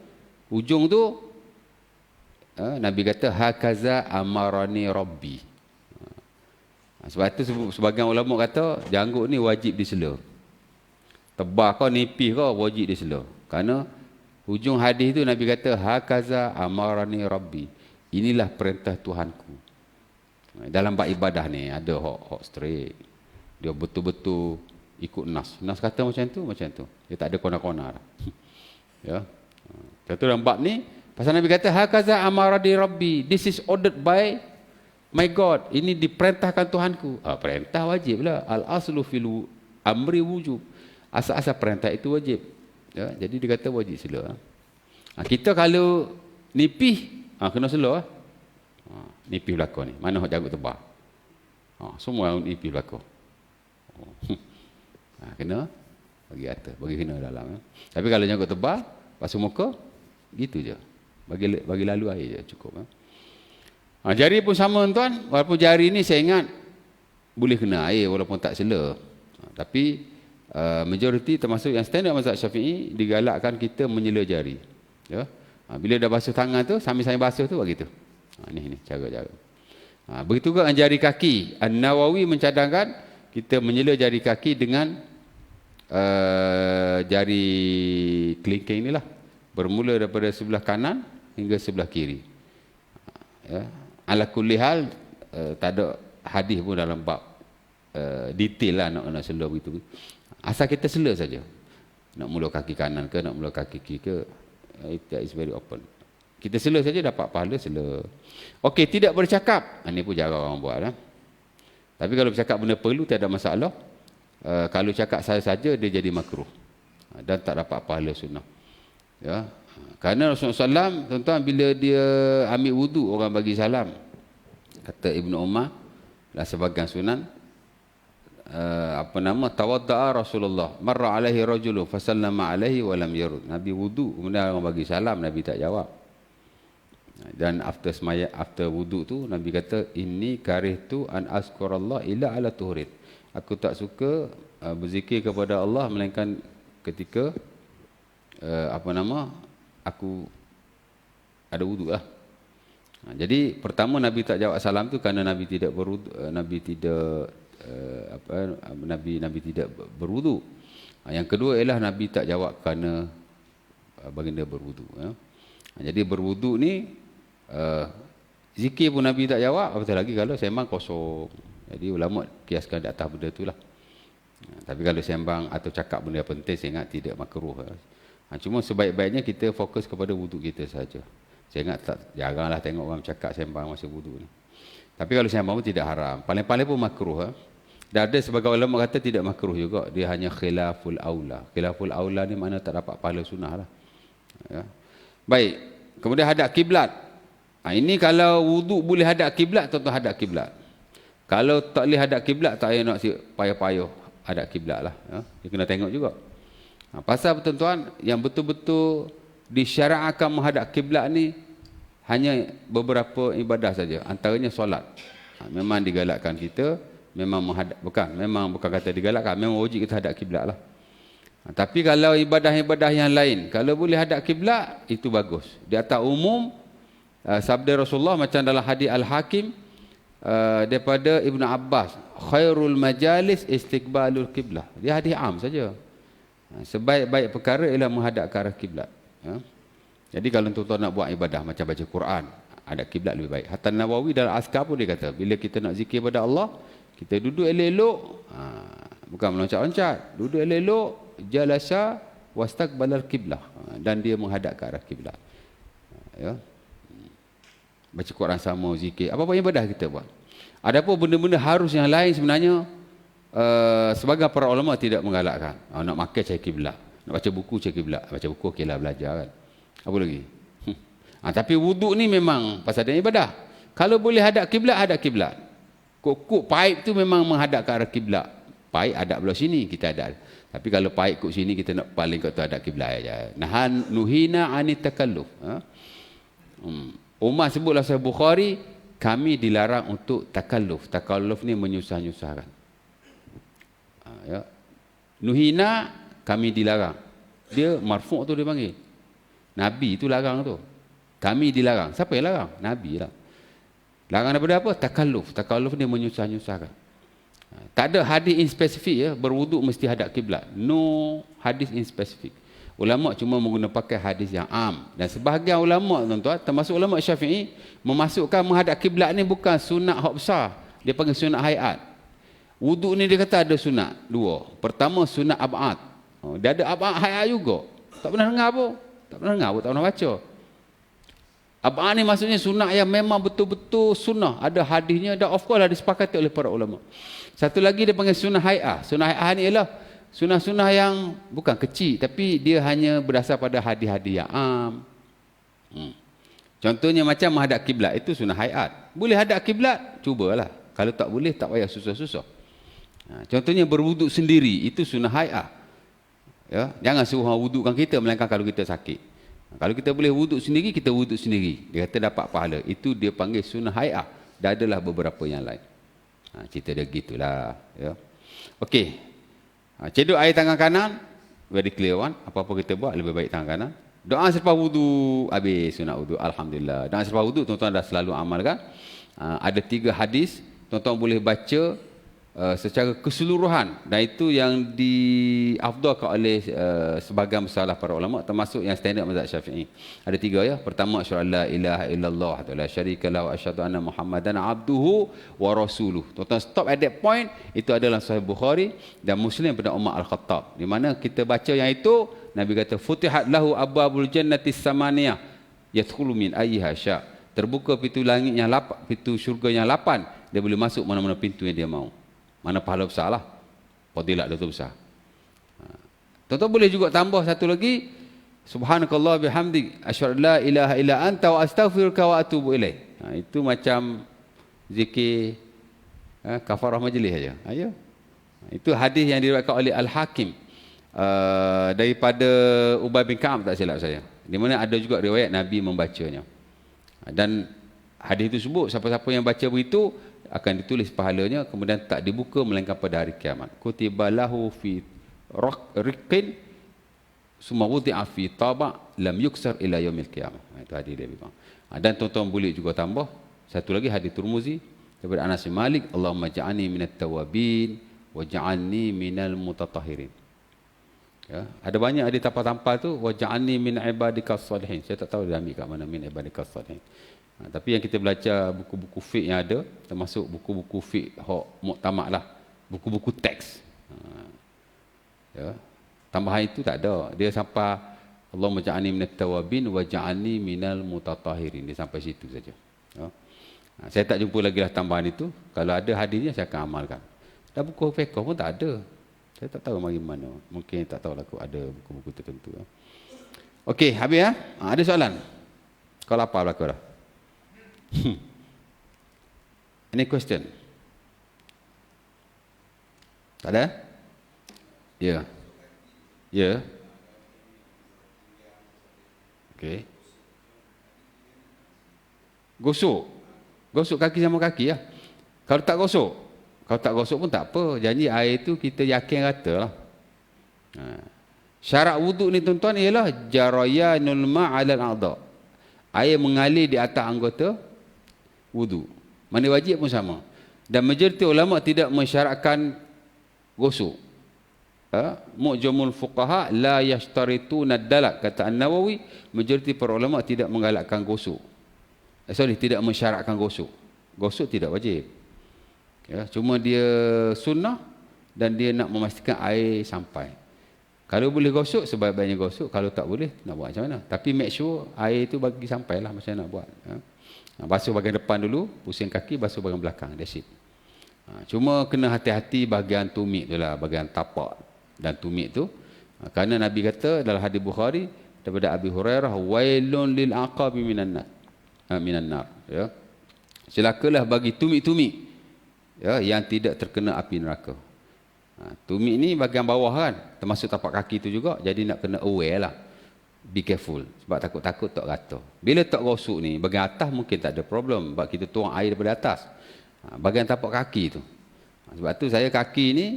Ujung tu Nabi kata hakaza amarani rabbi. Sebab tu sebagian ulama kata janggut ni wajib disela. Tebal kau, nipis kau, wajib disela. Kerana hujung hadis tu Nabi kata hakaza amarani rabbi. Inilah perintah Tuhanku. Dalam bab ibadah ni ada hak straight. Dia betul-betul ikut nas. Nas kata macam tu. Dia tak ada kona-kona. Ya. Contoh dalam bab ni, pasal Nabi kata hakaza amarani rabbi. This is ordered by my God. Ini diperintahkan Tuhanku. Perintah wajib lah. Al-aslu fil amri wujub. Asal-asal perintah itu wajib. Ya, jadi dia kata wajib sela. Kita kalau nipih, kena sela. Nipih belakang ni. Mana hak janggut tebal? Semua nipih belakang. Kena bagi atas, bagi kena dalam. Tapi kalau janggut tebal, basuh muka, gitu je. Bagi lalu air je cukup. Jari pun sama tuan. Walaupun jari ni saya ingat boleh kena air walaupun tak sela. Tapi majoriti termasuk yang standard mazhab Syafi'i digalakkan kita menyela jari. Ya. Bila dah basuh tangan tu, sambil-sambil basuh tu begitu. Ni cara-cara. Begitu juga dengan jari kaki. An-Nawawi mencadangkan kita menyela jari kaki dengan jari kelingking inilah. Bermula daripada sebelah kanan hingga sebelah kiri. Ya. Ala kulli hal tak ada hadis pun dalam bab detail lah nak sela begitu. Asal kita sela saja. Nak mula kaki kanan ke, nak mula kaki kiri ke, that is very open. Kita sela saja dapat pahala sela. Okey, tidak bercakap. Ini pun jarang orang buat. Tapi kalau bercakap benda perlu, tiada masalah. Kalau cakap saja dia jadi makruh. Dan tak dapat pahala sunnah. Ya. Kerana Rasulullah SAW, tuan-tuan, bila dia ambil wuduk, orang bagi salam. Kata Ibnu Umar, lah sebagian sunan, tawadda'a Rasulullah marra alaihi rajulu fasallama alaihi wa lam yarud. Nabi wudu, kemudian orang bagi salam, Nabi tak jawab. Dan after wudu tu Nabi kata inni karihtu an azkurallah illa ala tuhrid. Aku tak suka berzikir kepada Allah melainkan ketika aku ada wudu lah. Jadi pertama Nabi tak jawab salam tu kerana Nabi tidak berwudu, Nabi tidak Nabi tidak berwudu. Yang kedua ialah Nabi tak jawab kerana baginda berwudu. Jadi berwudu ni zikir pun Nabi tak jawab, apatah lagi kalau sembang kosong. Jadi ulama kiaskan di atas benda itulah. Tapi kalau sembang atau cakap benda yang penting, saya ingat tidak makruh. Cuma sebaik-baiknya kita fokus kepada wudu kita saja. Saya ingat jaranglah tengok orang cakap sembang masa wudu ni. Tapi kalau sembang pun tidak haram. Paling-paling pun makruh. Dan ada sebagai ulama kata tidak makruh juga. Dia hanya khilaful aula. Khilaful aula ni makna tak dapat pahala sunnah lah. Ya. Baik. Kemudian hadap kiblat. Ini kalau wudu boleh hadap kiblat, tentu hadap kiblat. Kalau tak boleh hadap kiblat, tak payah nak payah-payah hadap kiblat lah. Ya. Dia kena tengok juga. Pasal tuan-tuan, yang betul-betul disyariatkan menghadap kiblat ni hanya beberapa ibadah saja, antaranya solat. Memang digalakkan kita memang menghadap, memang bukan kata digalakkan, memang wajib kita hadap kiblat lah. Tapi kalau ibadah-ibadah yang lain, kalau boleh hadap kiblat, itu bagus. Di atas umum, sabda Rasulullah macam dalam hadis Al-Hakim daripada Ibn Abbas, khairul majalis istiqbalul kiblah. Dia hadis am saja. Sebaik-baik perkara ialah menghadap ke arah kiblat. Jadi kalau tuan-tuan nak buat ibadah macam baca Quran, hadap kiblat lebih baik. Hatta Nawawi dalam Azkar pun dia kata, bila kita nak zikir pada Allah, kita duduk elok-elok, bukan meloncat-loncat, duduk elok-elok, jalasa wastaqbalal kiblah, dan dia menghadap ke arah kiblat. Ya. Baca Quran sama, zikir, apa-apa ibadah kita buat. Adapun benda-benda harus yang lain sebenarnya sebagai para ulama tidak menggalakkan. Nak makan cari kiblat, nak baca buku cari kiblat, baca buku okeylah belajar kan. Apa lagi? Tapi wuduk ni memang pasal dia ibadah. Kalau boleh hadap kiblat, hadap kiblat. Kok paip tu memang menghadap ke arah kiblat. Paip hadap belah sini, kita hadap. Tapi kalau paip kok sini, kita nak paling kat tu hadap kiblat aja. Nahan nuhina anit takalluf. Umar sebutlah Sahih Bukhari, kami dilarang untuk takalluf. Takalluf ni menyusah-nyusahkan. Ya. Nuhina, kami dilarang. Dia marfu' tu dia panggil. Nabi tu larang tu. Kami dilarang. Siapa yang larang? Nabi lah. Larang daripada apa? Takalluf. Takalluf ni menyusah-nyusahkan. Tak ada hadis in spesifik ya, berwuduk mesti hadap kiblat. No hadis in spesifik. Ulama cuma menggunakan pakai hadis yang am. Dan sebahagian ulama tuan-tuan, termasuk ulama Syafi'i, memasukkan menghadap kiblat ni bukan sunat hak besar. Dia panggil sunat hayat. Wuduk ni dia kata ada sunat dua. Pertama sunat ab'ad. Dia ada ab'ad hayat juga. Tak pernah dengar apa? Tak pernah dengar apa? Tak pernah baca. Ab'ad ni maksudnya sunat yang memang betul-betul sunnah. Ada hadisnya dan of course disepakati oleh para ulama. Satu lagi dia panggil sunat hayat. Sunat hayat ni ialah sunnah-sunnah yang bukan kecil, tapi dia hanya berdasar pada hadis-hadis yang am. Contohnya macam menghadap kiblat, itu sunnah hayat. Boleh hadap kiblat, cubalah. Kalau tak boleh, tak payah susah-susah. Contohnya berwuduk sendiri, itu sunnah hayat. Ya, jangan suruh orang wudukkan kita, melainkan kalau kita sakit. Kalau kita boleh wuduk sendiri, kita wuduk sendiri. Dia kata dapat pahala. Itu dia panggil sunnah hayat. Dan adalah beberapa yang lain. Cerita dia gitulah. Ya. Okey. Cedok air tangan kanan, very clear one. Apa-apa kita buat, lebih baik tangan kanan. Doa selepas wudu, habis sunat wudu. Alhamdulillah. Doa selepas wudu, tuan-tuan dah selalu amalkan. Ada 3 hadis, tuan-tuan boleh baca secara keseluruhan. Dan itu yang diafdalkan oleh sebahagian besar para ulama, termasuk yang standard mazhab Syafi'i. Ada 3 ya. Pertama, asyhadu an la ilaha illallah wa la syarika lahu wa asyhadu anna Muhammadan abduhu wa rasuluh. Tuan-tuan stop at that point. Itu adalah Sahih Bukhari dan Muslim pada Umar Al-Khattab. Di mana kita baca yang itu, Nabi kata futihat lahu abwabul jannati samaniyah yadkhulu min ayyiha sya'. Terbuka pintu langit yang 8, pintu syurga yang 8, dia boleh masuk mana-mana pintu yang dia mahu. Mana pahala besar lah. Fadilat itu besar. Tuan-tuan boleh juga tambah satu lagi. Subhanakallah bihamdik. Asyhadu la ilaha illa anta wa astaghfiruka wa atubu ilaih. Itu macam zikir kafarah majlis saja. Ayo. Itu hadis yang diriwayatkan oleh Al-Hakim. Daripada Ubay bin Ka'ab tak silap saya. Di mana ada juga riwayat Nabi membacanya. Dan hadis itu sebut siapa-siapa yang baca begitu akan ditulis pahalanya, kemudian tak dibuka melainkan pada hari kiamat. Kutiba lahu fi riqin summa wudi'a fi taba' lam yuksar ila yaumil qiyamah. Itu hadis dia memang. Dan tuan-tuan boleh juga tambah satu lagi hadis Tirmizi Daripada Anas bin Malik, Allahumma ja'alni minat tawabin waj'alni minal mutatahhirin. Ya, ada banyak ada tampal-tampal tu waj'alni min ibadikas salihin. Saya tak tahu dia ambil kat mana min ibadikas salihin. Tapi yang kita belajar buku-buku fiqh yang ada, termasuk buku-buku fiqh hak muktamad lah, buku-buku teks. Ya, tambahan itu tak ada. Dia sampai Allahumma ja'alni minat tawabin waj'alni minal mutatahhirin. Dia sampai situ saja. Ya. Saya tak jumpa lagi lah tambahan itu. Kalau ada hadisnya saya akan amalkan. Dan buku fiqh pun tak ada. Saya tak tahu bagaimana. Mungkin tak tahu lah ada buku-buku tertentu. Okey, habis ya? Ada soalan? Kau lapar belakang dah? Any question? Tak ada? Ya. Ya. Okey. Gosok. Gosok kaki sama kaki lah. Kalau tak gosok pun tak apa. Janji air tu kita yakin rata lah. Syarat wuduk ni tuan-tuan ialah jarayanul ma'alal a'dha. Air mengalir di atas anggota wuduk. Mandi wajib pun sama. Dan majoriti ulama tidak mensyaratkan gosok. Mu'jamul fuqaha la yashtarituna dalak, kata An-Nawawi. Majoriti para ulama tidak menggalakkan gosok. Tidak mensyaratkan gosok. Gosok tidak wajib. Ya, cuma dia sunnah dan dia nak memastikan air sampai. Kalau boleh gosok, sebaik-baiknya gosok. Kalau tak boleh, nak buat macam mana? Tapi make sure air itu bagi sampailah macam mana nak buat. Basuh bahagian depan dulu, pusing kaki, basuh bahagian belakang. That's it. Cuma kena hati-hati bahagian tumit tu lah, bahagian tapak dan tumit tu. Kerana Nabi kata dalam hadis Bukhari daripada Abi Hurairah, wailun lil aqabi minan nar. Ya. Celakalah bagi tumit-tumit, ya, yang tidak terkena api neraka. Tumit ni bahagian bawah kan, termasuk tapak kaki tu juga. Jadi nak kena aware lah, be careful, sebab takut-takut tak rata. Bila tak gosok ni, bahagian atas mungkin tak ada problem, sebab kita tuang air daripada atas. Bahagian tapak kaki tu, sebab tu saya kaki ni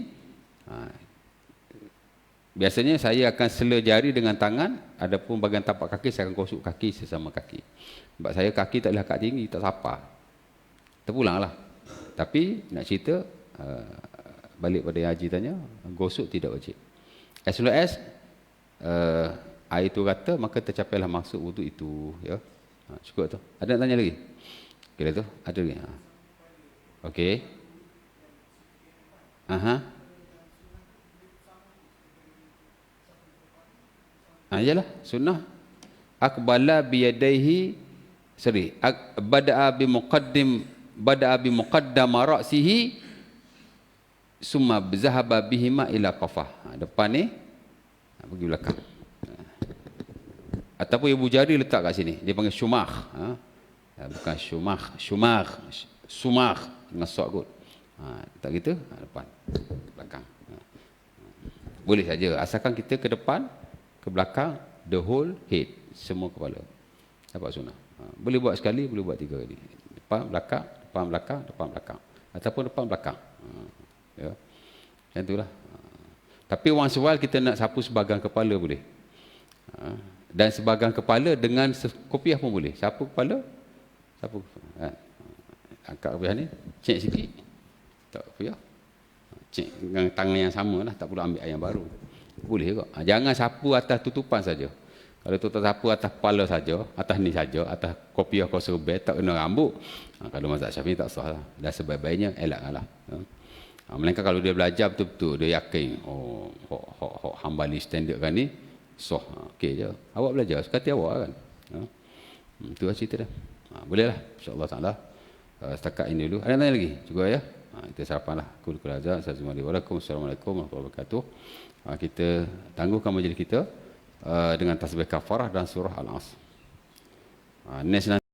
biasanya saya akan sela jari dengan tangan. Adapun bahagian tapak kaki saya akan gosok kaki sesama kaki. Sebab saya kaki tak boleh kat tinggi, tak sapa, terpulang lah. Tapi nak cerita, balik pada yang Haji tanya, gosok tidak wajib. As long as air itu rata, maka tercapailah maksud wuduk itu. Ya. Cukup tu. Ada nak tanya lagi? Kira tu? Ada lagi? Okey. Iyalah, sunnah. Aqbala biyadaihi, bada'a bi muqaddam ra'sihi summa zahaba bihima ila qafah. Depan ni pergi belakang. Ataupun ibu jari letak kat sini, dia panggil syumah. Bukan sumah dengan sok kot. Tak gitu, depan belakang. Boleh saja, asalkan kita ke depan, ke belakang, the whole head, semua kepala. Dapat sunnah. Boleh buat sekali, boleh buat 3 kali. Depan, belakang, depan, belakang, depan, belakang. Ataupun depan, belakang. Ya. Macam itulah. Tapi once a while kita nak sapu sebahagian kepala boleh. Dan sebahagian kepala dengan kopiah pun boleh. Sapu kepala, sapu kepala. Angkat kopiah ni, cek sikit. Tak kopiah. Cek dengan tangan yang sama lah, tak perlu ambil air yang baru. Boleh juga. Jangan sapu atas tutupan saja. Kalau tutup sapu atas kepala saja, atas ni saja, atas kopiah kau serbet, tak kena rambut. Kalau mazhab Syafi'i tak sah lah. Dan sebaik-baiknya elakkanlah. Melainkan kalau dia belajar betul-betul, dia yakin, Hambali standard kan ni, sah. Okey je. Awak belajar, suka hati awak kan. Itu lah cerita dah. Boleh lah. InsyaAllah ta'ala. Setakat ini dulu. Ada tanya lagi? Cukup ya? Kita sarapan lah. Kul azan. Assalamualaikum warahmatullahi wabarakatuh. Kita tangguhkan majlis kita dengan tasbih kafarah dan surah Al-Asr. Next